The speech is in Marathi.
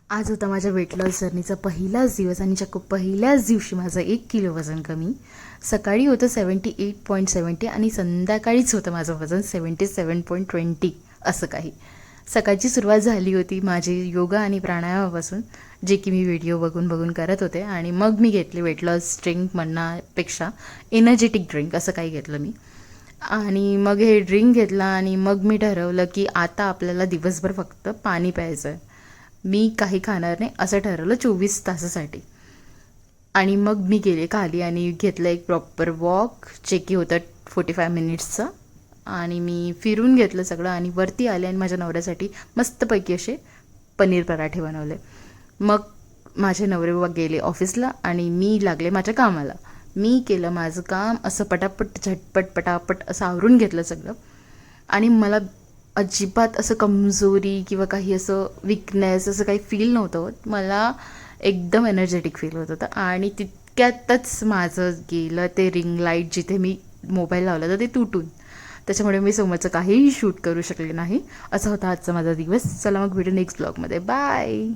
आज होता माझ्या वेट लॉस जर्नीचा पहिलाच दिवस आणि पहिल्याच दिवशी माझं 1 किलो वजन कमी. सकाळी होतं 78.70 आणि संध्याकाळीच होतं माझं वजन 77.20 असं काही. सकाळची सुरुवात झाली होती माझी योगा आणि प्राणायामापासून, जे की मी व्हिडिओ बघून बघून करत होते. आणि मग मी घेतले वेट लॉस ड्रिंक म्हणण्यापेक्षा एनर्जेटिक ड्रिंक असं काही घेतलं मी. आणि मग हे ड्रिंक घेतला आणि मग मी ठरवलं की आता आपल्याला दिवसभर फक्त पाणी प्यायचं आहे. मी काही खाणार नाही असं ठरवलं 24 तासासाठी. आणि मग मी गेले खाली आणि घेतलं एक प्रॉपर वॉक, जे की होतं 45 मिनिट्सचं. आणि मी फिरून घेतलं सगळं आणि वरती आले आणि माझ्या नवऱ्यासाठी मस्तपैकी असे पनीर पराठे बनवले. मग माझे नवरे बाबा गेले ऑफिसला आणि मी लागले माझ्या कामाला. मी केलं माझं काम असं पटापट झटपट पटापट असं आवरून घेतलं सगळं. आणि मला अजिबात असं कमजोरी किंवा काही असं विकनेस असं काही फील नव्हतं होत. मला एकदम एनर्जेटिक फील होत होतं. आणि तितक्यातच माझं गेलं ते रिंग लाईट, जिथे मी मोबाईल लावला तर ते तुटून. त्याच्यामुळे मी समोरचं काहीही शूट करू शकले नाही. असा होता आजचा माझा दिवस. चला मग भेटू नेक्स्ट ब्लॉगमध्ये. बाय.